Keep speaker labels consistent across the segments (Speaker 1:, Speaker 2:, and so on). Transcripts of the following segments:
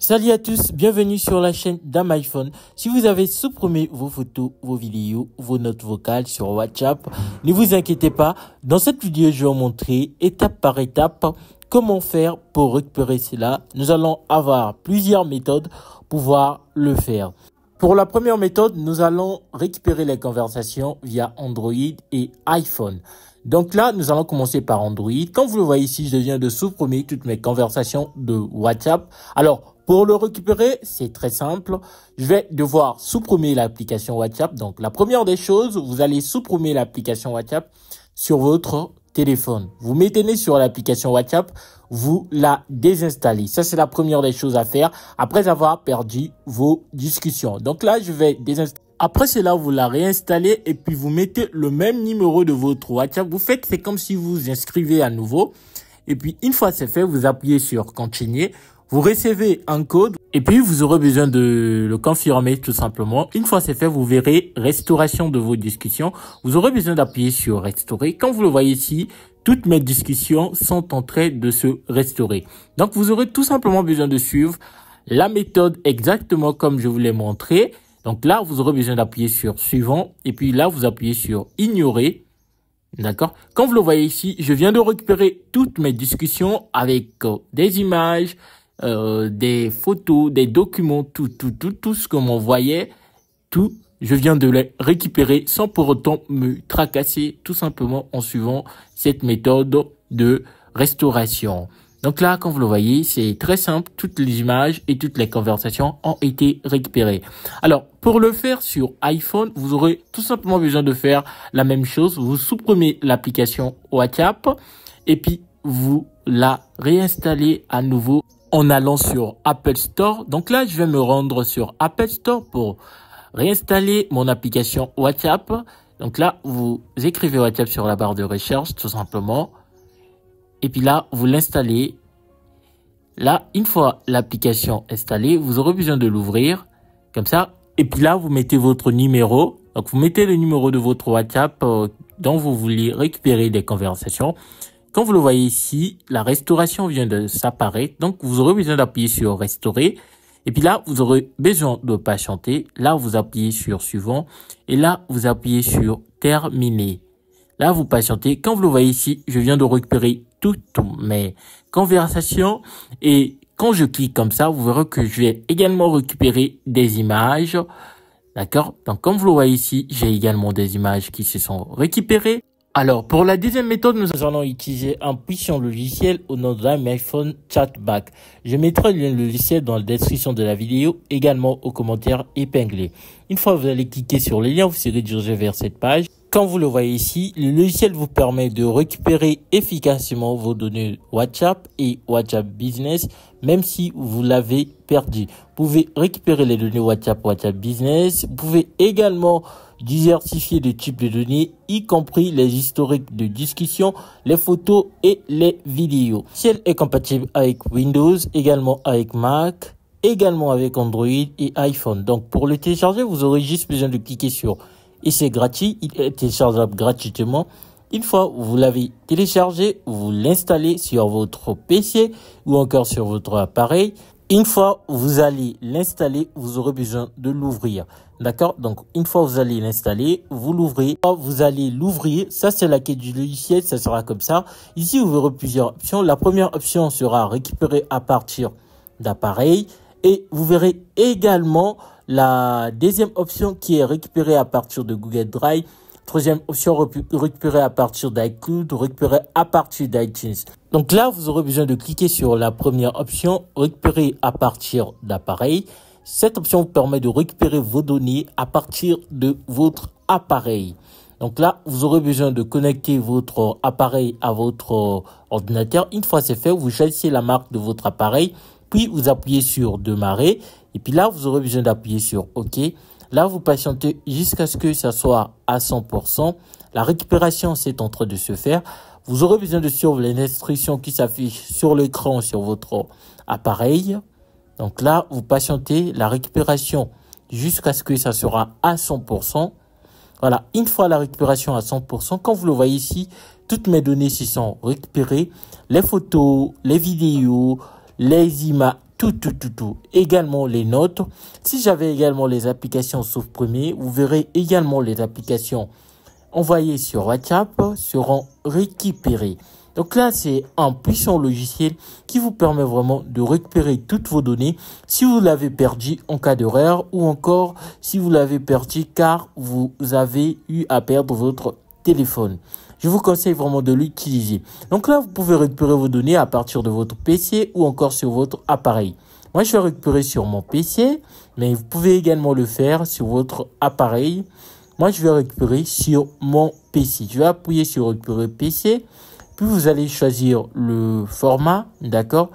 Speaker 1: Salut à tous, bienvenue sur la chaîne d'AmIPhone. Si vous avez supprimé vos photos, vos vidéos, vos notes vocales sur WhatsApp, ne vous inquiétez pas. Dans cette vidéo, je vais vous montrer étape par étape comment faire pour récupérer cela. Nous allons avoir plusieurs méthodes pour pouvoir le faire. Pour la première méthode, nous allons récupérer les conversations via Android et iPhone. Donc là, nous allons commencer par Android. Comme vous le voyez ici, je viens de supprimer toutes mes conversations de WhatsApp. Alors, pour le récupérer, c'est très simple. Je vais devoir supprimer l'application WhatsApp. Donc, la première des choses, vous allez supprimer l'application WhatsApp sur votre téléphone. Vous mettez sur l'application WhatsApp, vous la désinstallez. Ça, c'est la première des choses à faire après avoir perdu vos discussions. Donc là, je vais désinstaller. Après cela, vous la réinstallez et puis vous mettez le même numéro de votre WhatsApp. Vous faites, c'est comme si vous vous inscrivez à nouveau. Et puis, une fois c'est fait, vous appuyez sur continuer. Vous recevez un code et puis vous aurez besoin de le confirmer tout simplement. Une fois c'est fait, vous verrez restauration de vos discussions. Vous aurez besoin d'appuyer sur restaurer. Comme vous le voyez ici, toutes mes discussions sont en train de se restaurer. Donc, vous aurez tout simplement besoin de suivre la méthode exactement comme je vous l'ai montré. Donc là, vous aurez besoin d'appuyer sur suivant et puis là, vous appuyez sur ignorer. D'accord? Comme vous le voyez ici, je viens de récupérer toutes mes discussions avec des images, des photos, des documents, tout ce que m'envoyait, tout. Je viens de les récupérer sans pour autant me tracasser, tout simplement en suivant cette méthode de restauration. Donc là, comme vous le voyez, c'est très simple. Toutes les images et toutes les conversations ont été récupérées. Alors, pour le faire sur iPhone, vous aurez tout simplement besoin de faire la même chose. Vous supprimez l'application WhatsApp et puis vous la réinstallez à nouveau en allant sur Apple Store. Donc là, je vais me rendre sur Apple Store pour réinstaller mon application WhatsApp. Donc là, vous écrivez WhatsApp sur la barre de recherche, tout simplement. Et puis là, vous l'installez. Là, une fois l'application installée, vous aurez besoin de l'ouvrir comme ça. Et puis là, vous mettez votre numéro. Donc, vous mettez le numéro de votre WhatsApp dont vous voulez récupérer des conversations. Comme vous le voyez ici, la restauration vient de s'apparaître. Donc, vous aurez besoin d'appuyer sur restaurer. Et puis là, vous aurez besoin de patienter. Là, vous appuyez sur suivant. Et là, vous appuyez sur terminer. Là, vous patientez. Comme vous le voyez ici, je viens de récupérer toutes mes conversations. Et quand je clique comme ça, vous verrez que je vais également récupérer des images. D'accord? Donc, comme vous le voyez ici, j'ai également des images qui se sont récupérées. Alors, pour la deuxième méthode, nous allons utiliser un puissant logiciel au nom d'AmIPhone Chatback. Je mettrai le logiciel dans la description de la vidéo, également aux commentaires épinglés. Une fois que vous allez cliquer sur le lien, vous serez dirigé vers cette page. Comme vous le voyez ici, le logiciel vous permet de récupérer efficacement vos données WhatsApp et WhatsApp Business, même si vous l'avez perdu. Vous pouvez récupérer les données WhatsApp, WhatsApp Business. Vous pouvez également diversifier de types de données, y compris les historiques de discussion, les photos et les vidéos. Le logiciel est compatible avec Windows, également avec Mac, également avec Android et iPhone. Donc, pour le télécharger, vous aurez juste besoin de cliquer sur et c'est gratuit, il est téléchargeable gratuitement. Une fois que vous l'avez téléchargé, vous l'installez sur votre PC ou encore sur votre appareil. Une fois que vous allez l'installer, vous aurez besoin de l'ouvrir. D'accord? Donc, une fois que vous allez l'installer, vous l'ouvrez. Vous allez l'ouvrir. Ça, c'est la clé du logiciel. Ça sera comme ça. Ici, vous verrez plusieurs options. La première option sera récupérer à partir d'appareil. Et vous verrez également la deuxième option qui est récupérée à partir de Google Drive. Troisième option, récupérer à partir d'iCloud, récupérer à partir d'iTunes. Donc là, vous aurez besoin de cliquer sur la première option, récupérer à partir d'appareil. Cette option vous permet de récupérer vos données à partir de votre appareil. Donc là, vous aurez besoin de connecter votre appareil à votre ordinateur. Une fois c'est fait, vous choisissez la marque de votre appareil, puis vous appuyez sur démarrer. Et puis là, vous aurez besoin d'appuyer sur OK. Là, vous patientez jusqu'à ce que ça soit à 100%. La récupération, c'est en train de se faire. Vous aurez besoin de suivre les instructions qui s'affichent sur l'écran sur votre appareil. Donc là, vous patientez la récupération jusqu'à ce que ça sera à 100%. Voilà, une fois la récupération à 100%, quand vous le voyez ici, toutes mes données se sont récupérées. Les photos, les vidéos, les images, tout. Également les notes. Si j'avais également les applications supprimées, vous verrez également les applications envoyées sur WhatsApp seront récupérées. Donc là, c'est un puissant logiciel qui vous permet vraiment de récupérer toutes vos données si vous l'avez perdu en cas d'erreur ou encore si vous l'avez perdu car vous avez eu à perdre votre téléphone. Je vous conseille vraiment de l'utiliser. Donc là, vous pouvez récupérer vos données à partir de votre PC ou encore sur votre appareil. Moi, je vais récupérer sur mon PC, mais vous pouvez également le faire sur votre appareil. Moi, je vais récupérer sur mon PC. Je vais appuyer sur récupérer PC. Puis vous allez choisir le format, d'accord?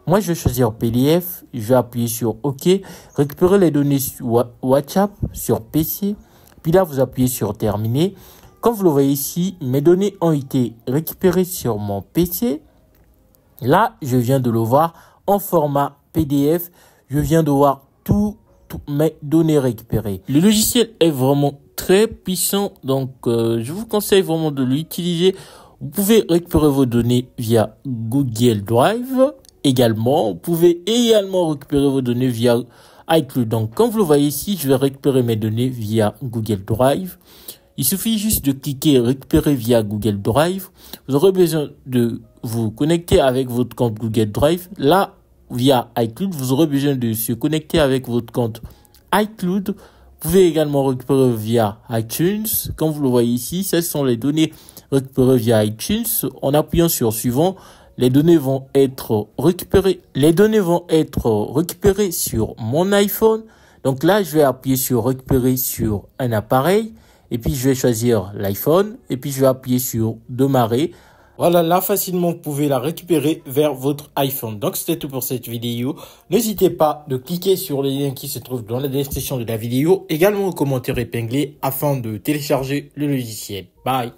Speaker 1: Moi, je vais choisir PDF. Je vais appuyer sur OK. Récupérer les données sur WhatsApp, sur PC. Puis là, vous appuyez sur terminer. Comme vous le voyez ici, mes données ont été récupérées sur mon PC. Là, je viens de le voir en format PDF. Je viens de voir toutes mes données récupérées. Le logiciel est vraiment très puissant. Donc, je vous conseille vraiment de l'utiliser. Vous pouvez récupérer vos données via Google Drive. Également, vous pouvez également récupérer vos données via iCloud. Donc, comme vous le voyez ici, je vais récupérer mes données via Google Drive. Il suffit juste de cliquer récupérer via Google Drive. Vous aurez besoin de vous connecter avec votre compte Google Drive. Là, via iCloud, vous aurez besoin de se connecter avec votre compte iCloud. Vous pouvez également récupérer via iTunes. Comme vous le voyez ici, ce sont les données récupérées via iTunes. En appuyant sur suivant, les données vont être récupérées. Les données vont être récupérées sur mon iPhone. Donc là, je vais appuyer sur récupérer sur un appareil. Et puis, je vais choisir l'iPhone. Et puis, je vais appuyer sur démarrer. Voilà, là, facilement, vous pouvez la récupérer vers votre iPhone. Donc, c'était tout pour cette vidéo. N'hésitez pas de cliquer sur les liens qui se trouvent dans la description de la vidéo. Également, au commentaire épinglé afin de télécharger le logiciel. Bye.